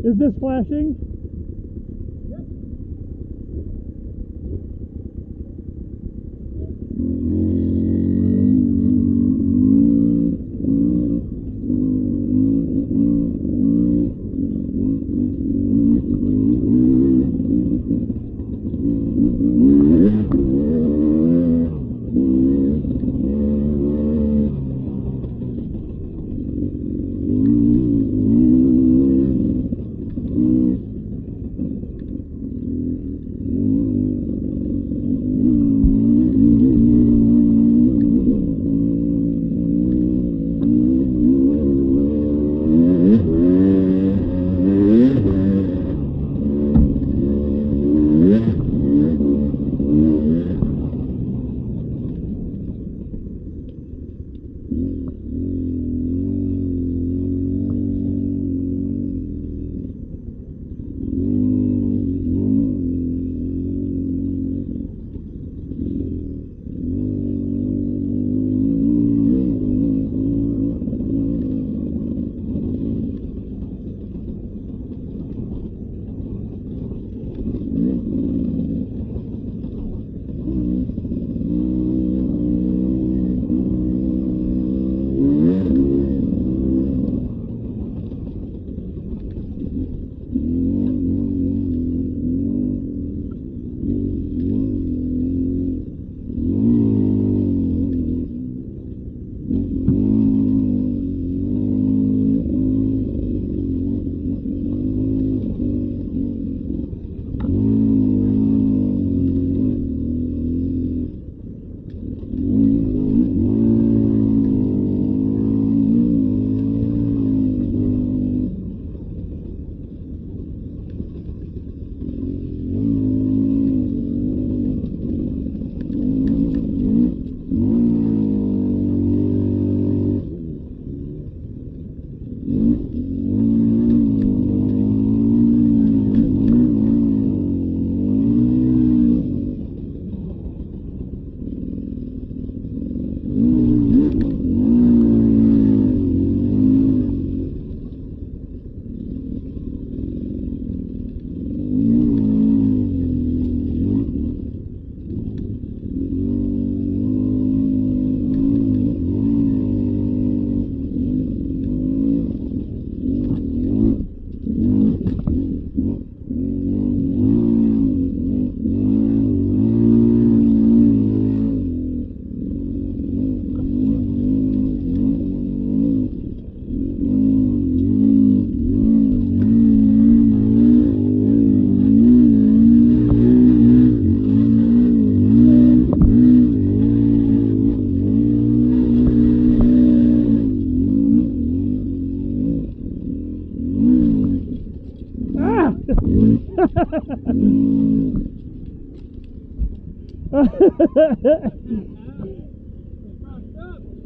Is this flashing?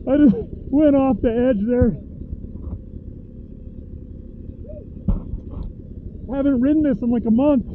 I just went off the edge there. I haven't ridden this in like a month.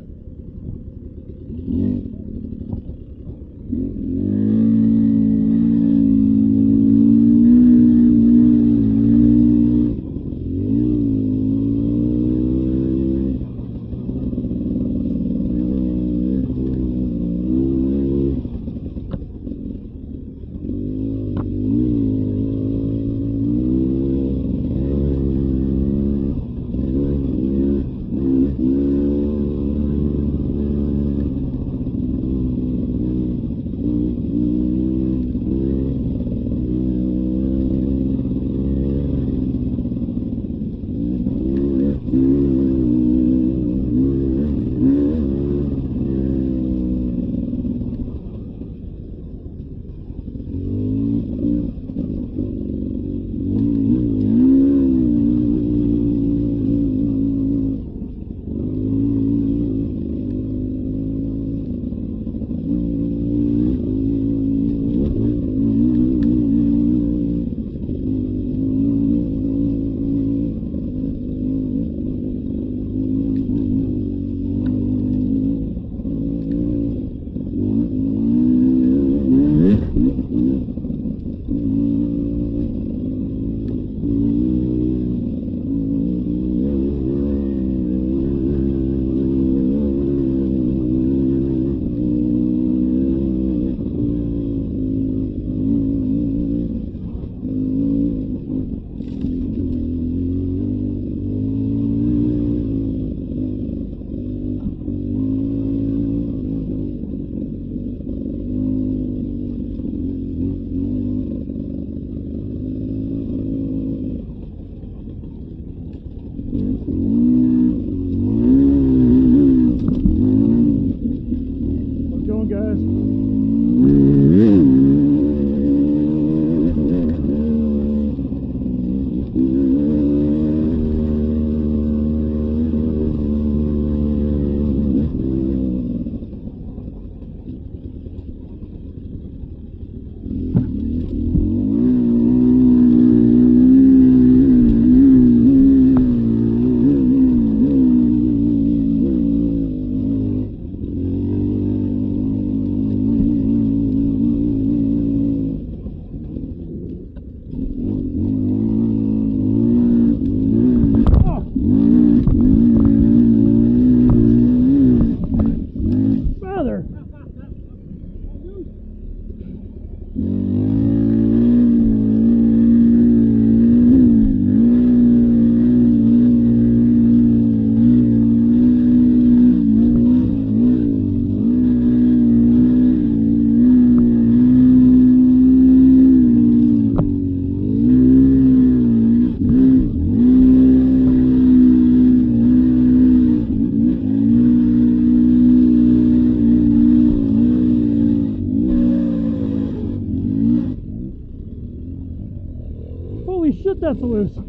How's it going, guys? Father! Holy shit, that's loose. I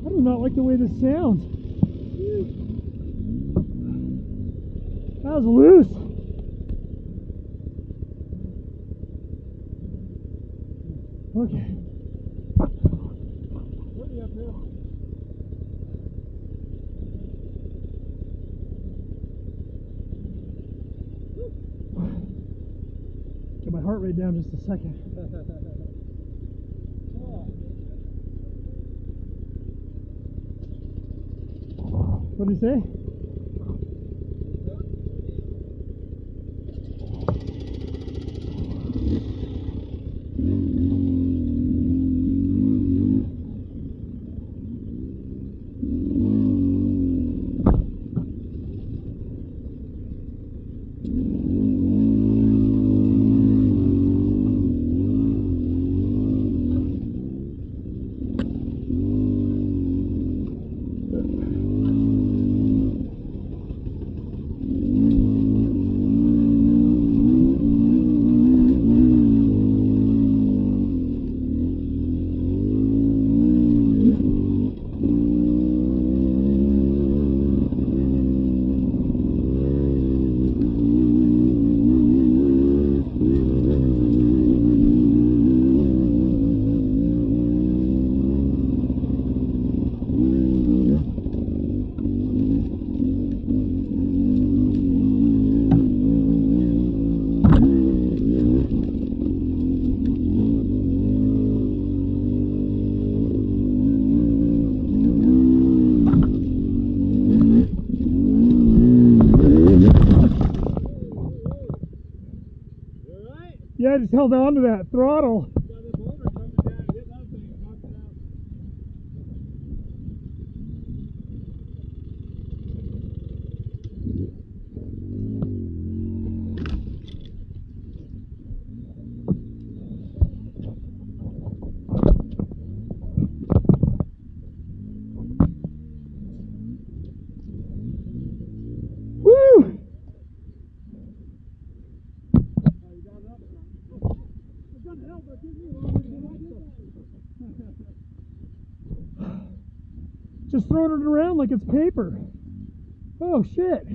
do not like the way this sounds. That was loose. Okay. Get my heart rate down just a second. What did he say? Yeah, I just held on to that throttle. Woo! Just throwing it around like it's paper. Oh shit.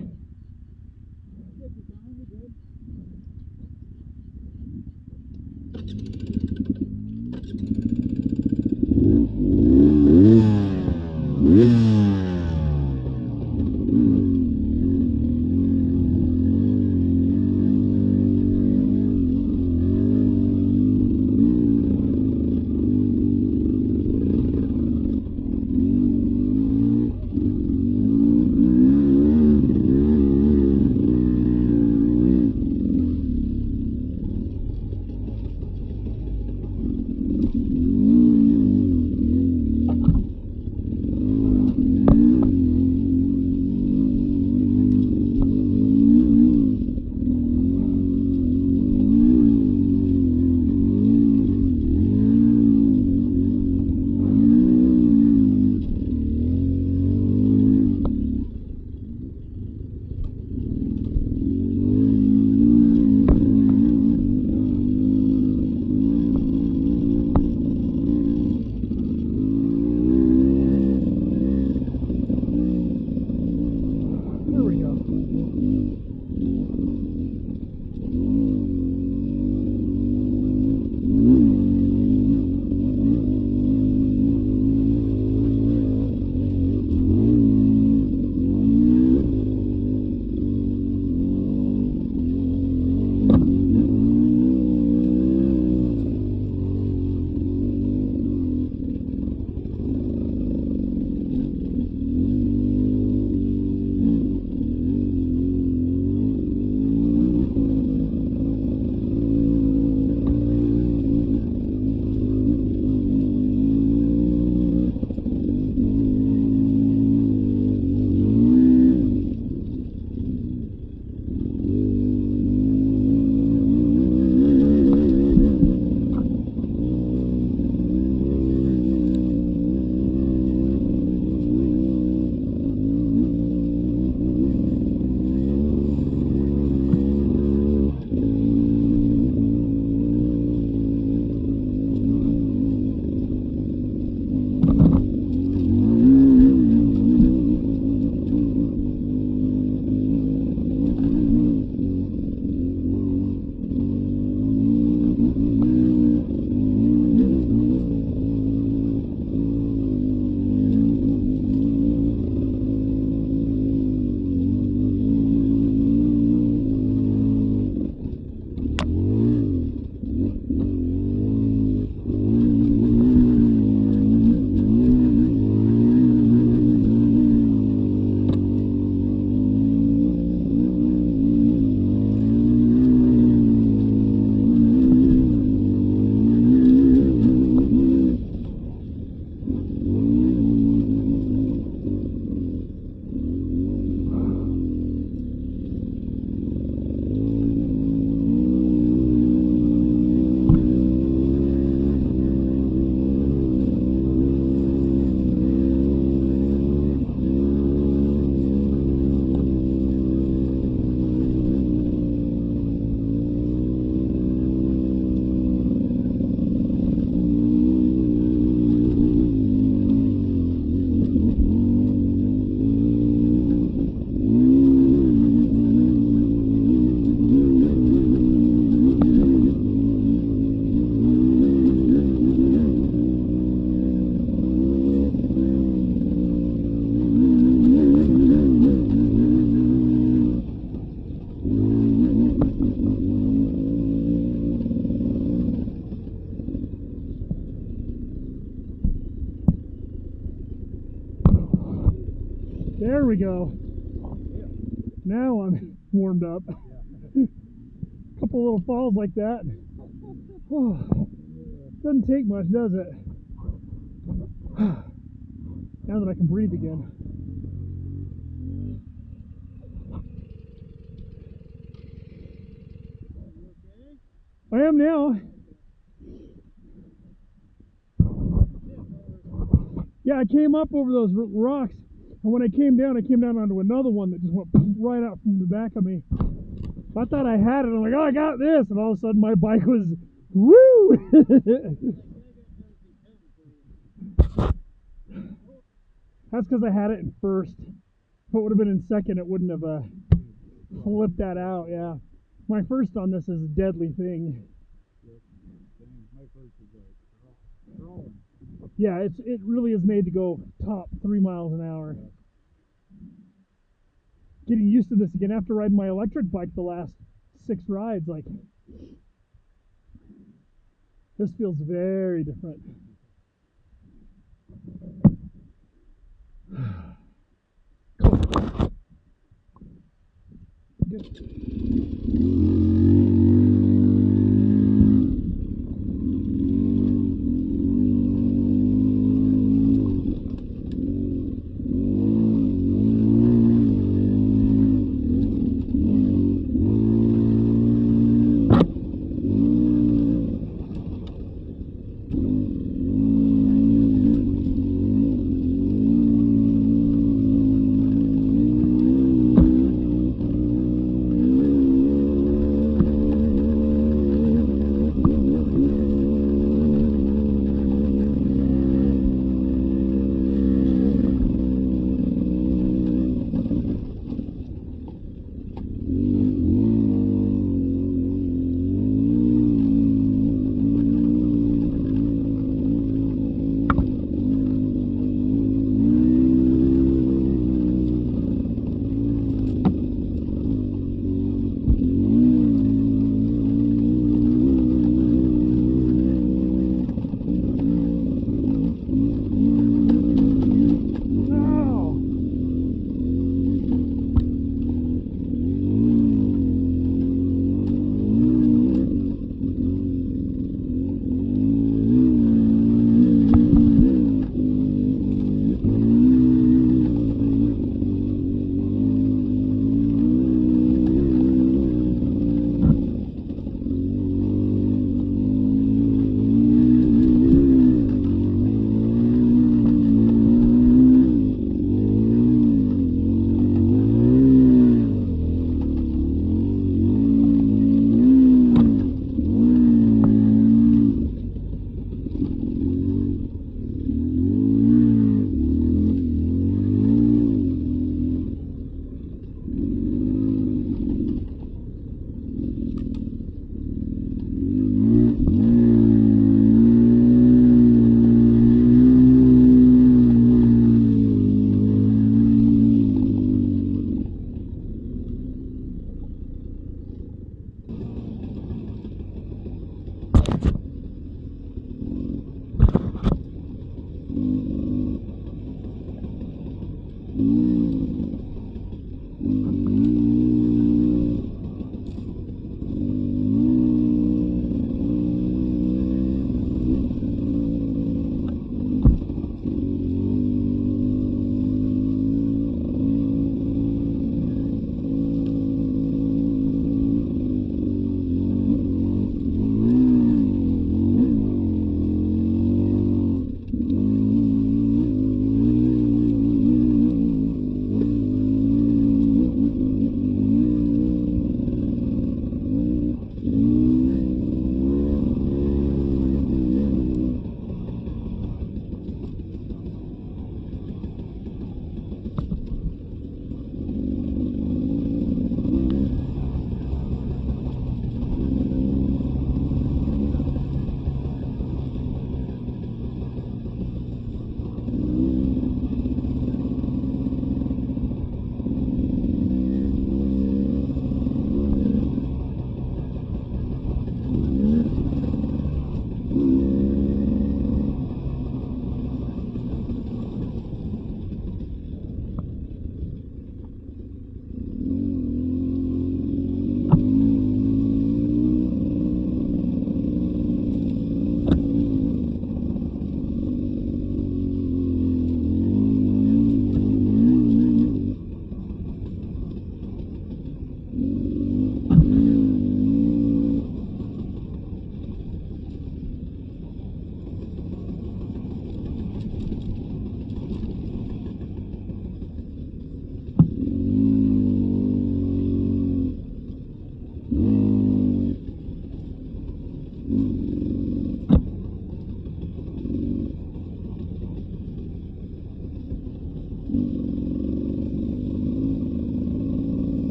There we go. Now I'm warmed up. Couple little falls like that. Oh, doesn't take much, does it? Now that I can breathe again. I am now. Yeah, I came up over those rocks, and when I came down onto another one that just went right out from the back of me. I thought I had it. I'm like, oh, I got this, and all of a sudden my bike was, woo! That's because I had it in first. If it would have been in second, it wouldn't have flipped that out. Yeah, my first on this is a deadly thing. Yeah, it really is made to go top 3 miles an hour. Getting used to this again after riding my electric bike the last 6 rides, like this feels very different. Good.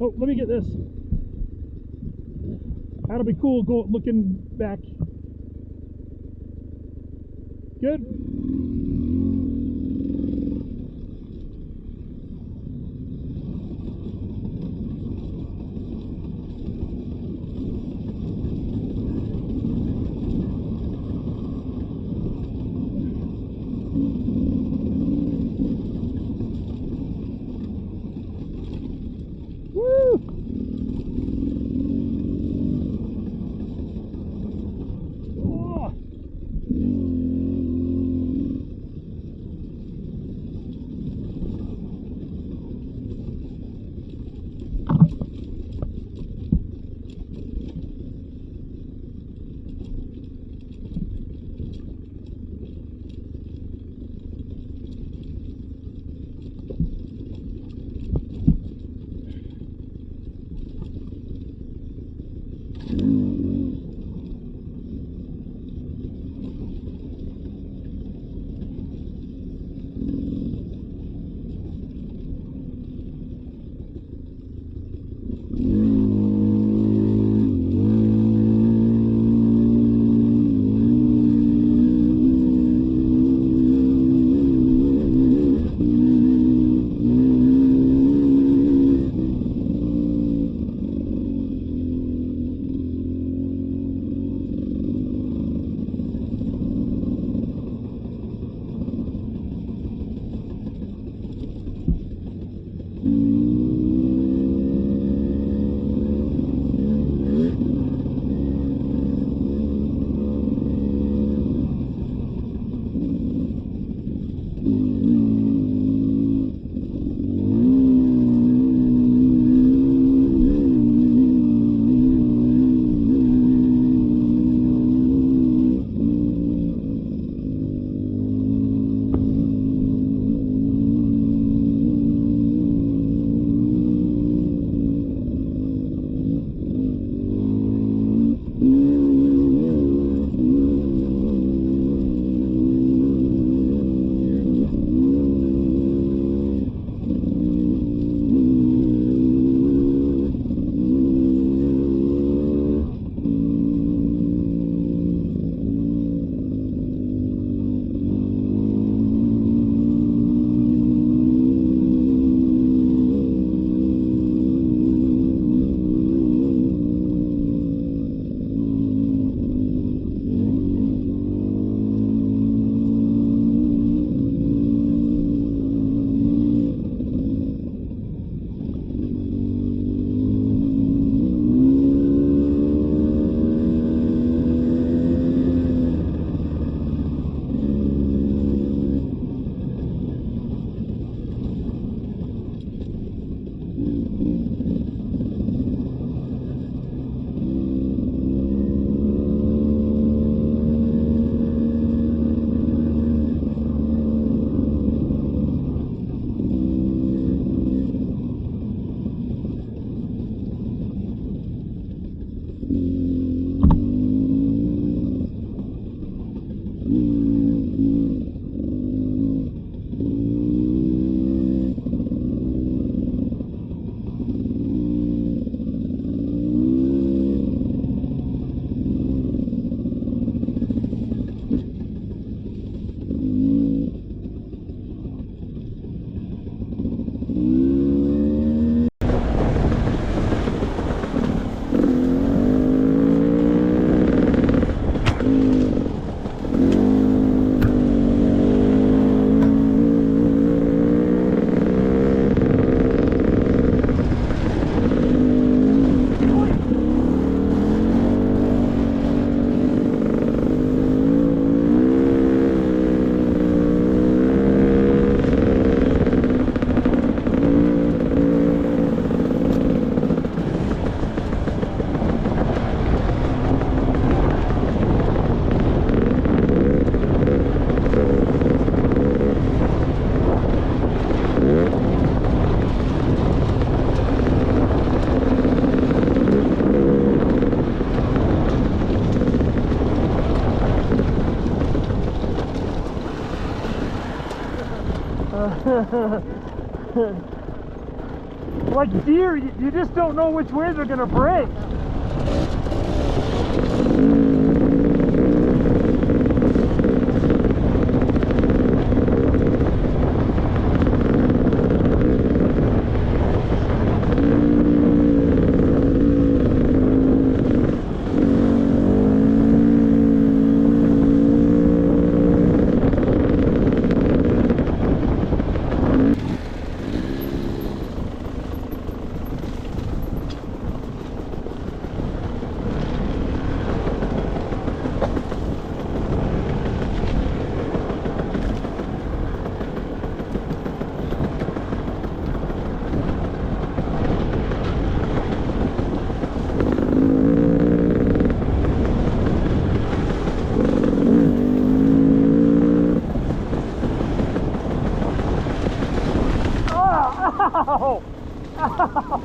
Oh, let me get this. That'll be cool, go looking back. Good. Woo! Oh. Like deer, you just don't know which way they're gonna break. Ow! Ow!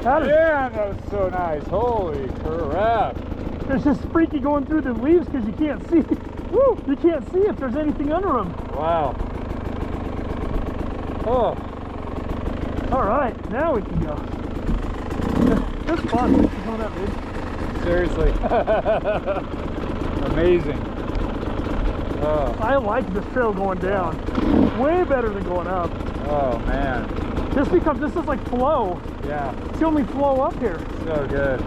Man, that was so nice. Holy crap. It's just freaky going through the leaves because you can't see. Woo, you can't see if there's anything under them. Wow. Oh. All right, now we can go. That's fun. It's not that big. Seriously. Amazing. Oh. I like this trail going down. Way better than going up. Oh, man. Just because this is like flow. Yeah. It's the only flow up here. So good.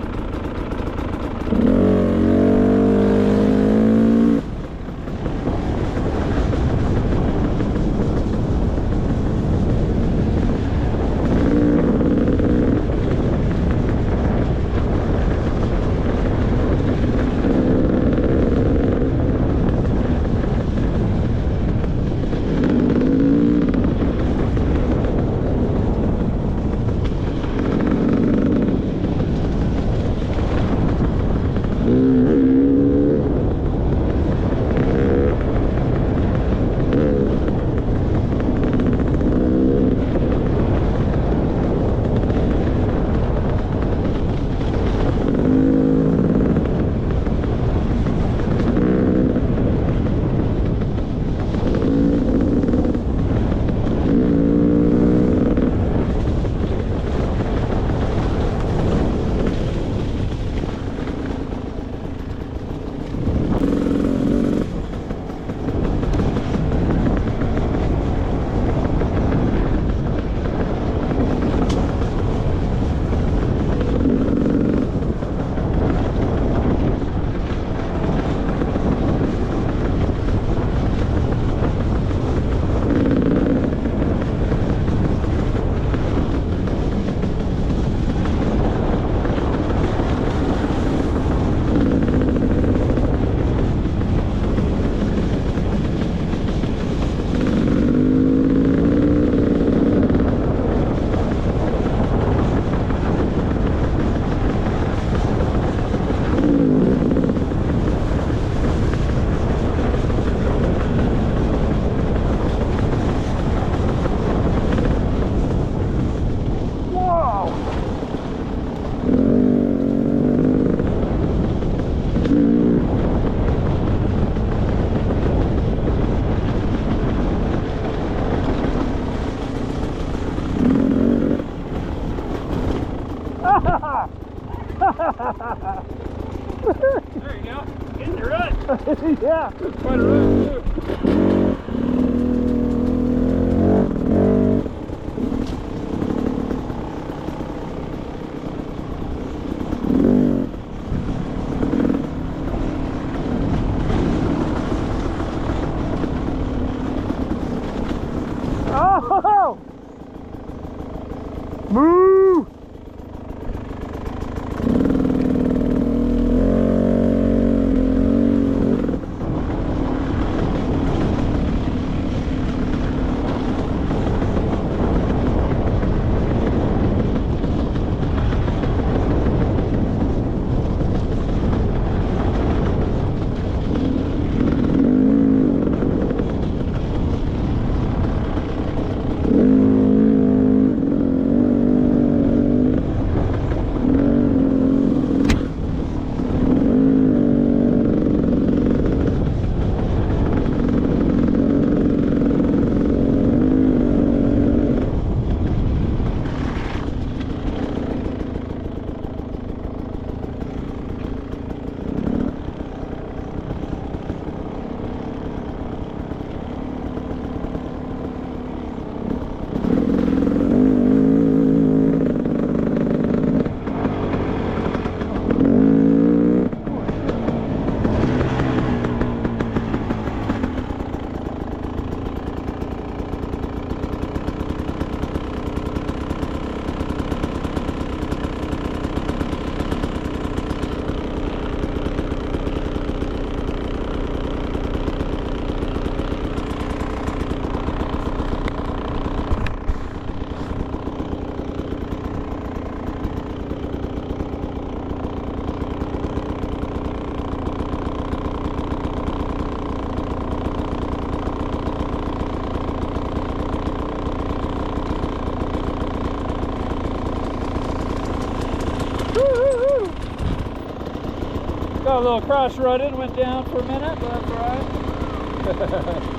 There you go. In the rut. Yeah. Quite a rut, too. Oh! Moo! Got a little cross-rutted, went down for a minute, but that's all right.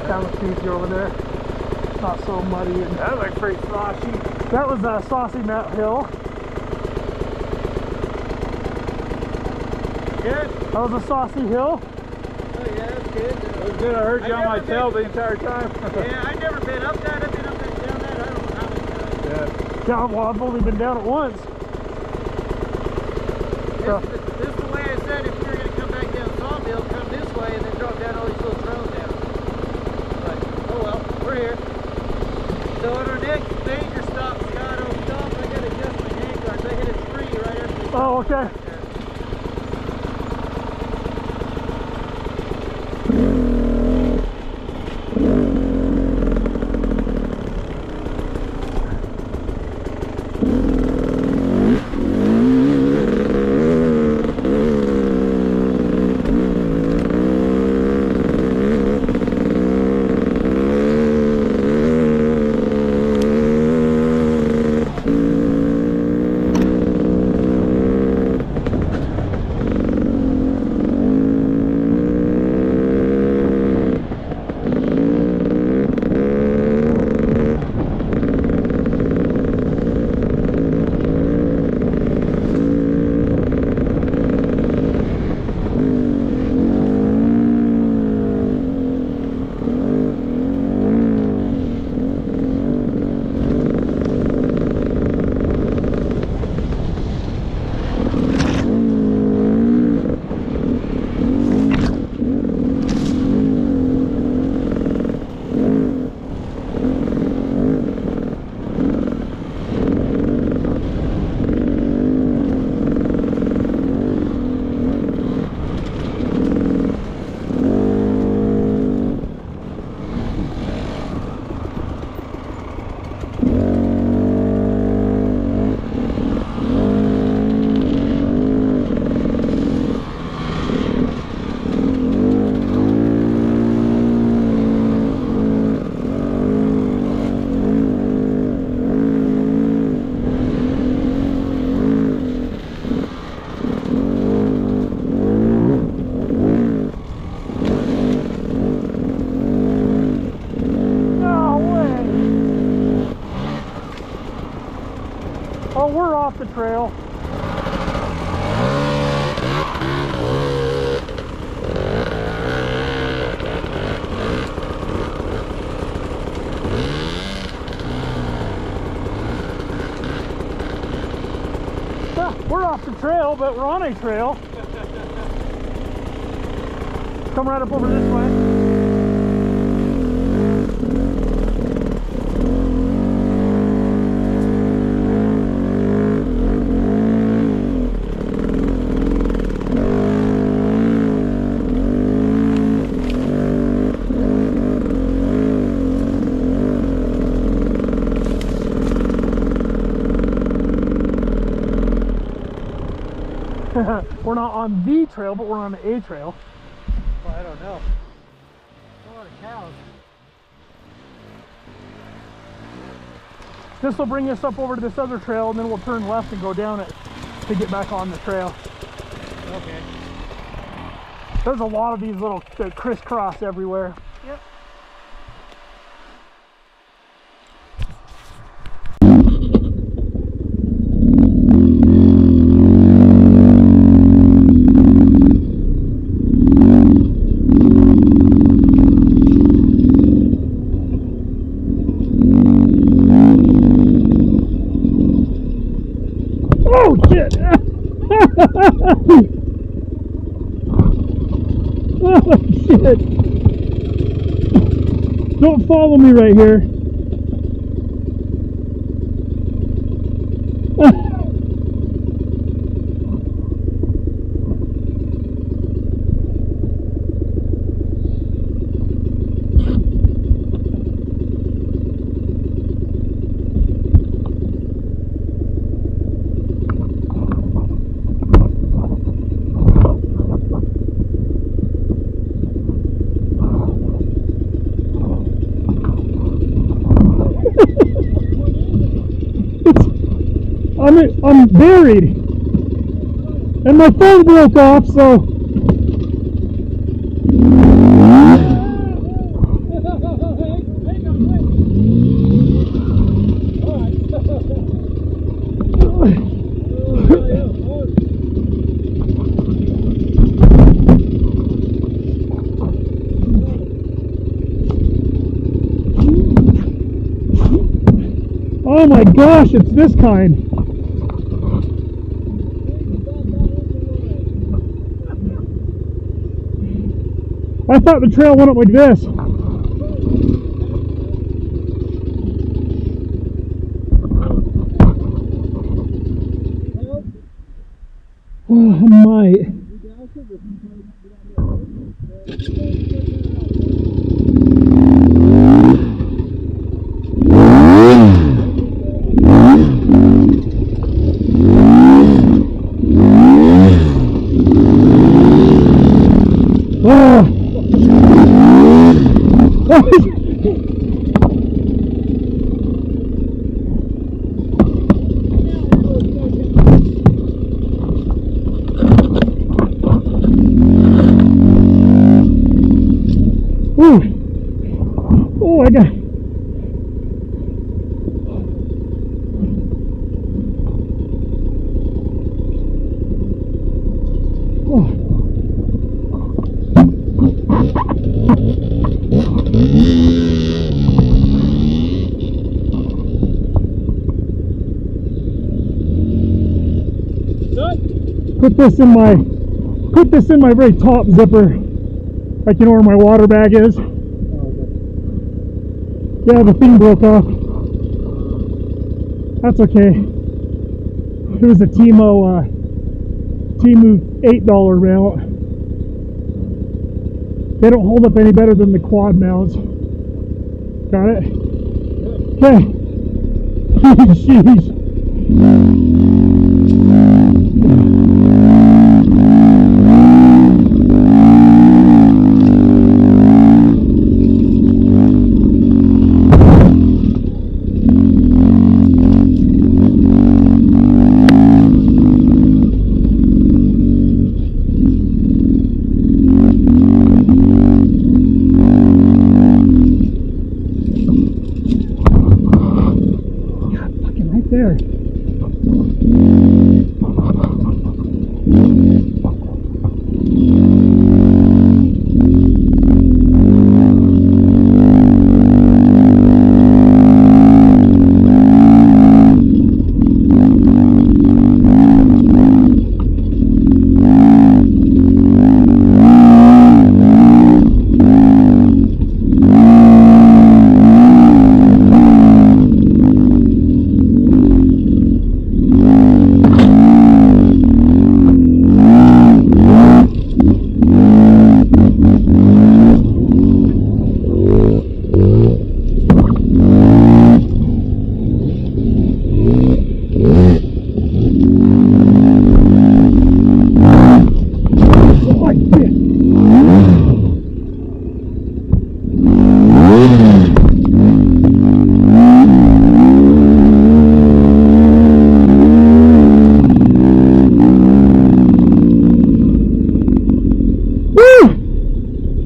That looks easy over there. It's not so muddy. And That looks pretty sloshy. that was Saucy Mat Hill. Good? That was a Saucy Hill. Oh yeah, that's good. It was good. I heard you on my tail the entire time. Yeah, I've never been up that. I've been up that, down that. I don't know how many times. Yeah. Yeah, well, I've only been down it once. So, This is the way I said if you're going to come back down Sawmill, come this way and then drop down all these little trails down. But, oh well, we're here. So on our next major stop, Scott, I'll stop. I got to adjust my hand guards. I hit a tree right after the oh, okay. there. Oh, we're off the trail. Yeah, we're off the trail, but we're on a trail. Come right up over this way. We're not on the trail, but we're on a trail. Well, I don't know. A lot of cows. This will bring us up over to this other trail, and then we'll turn left and go down it to get back on the trail. Okay. There's a lot of these little that crisscross everywhere. Yep. Oh shit! Oh shit! Don't follow me right here. I'm buried, and my phone broke off, so Oh my gosh, it's this kind. I thought the trail went up like this. Oh, I might. Oh. Ooh. Oh, I got. Oh. Put this in my very top zipper, like you know where my water bag is. Yeah, the thing broke off. That's okay. It was a Temu $8 mount. They don't hold up any better than the quad mounts. Got it? Okay. Jeez. There.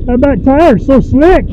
That back tire is so slick.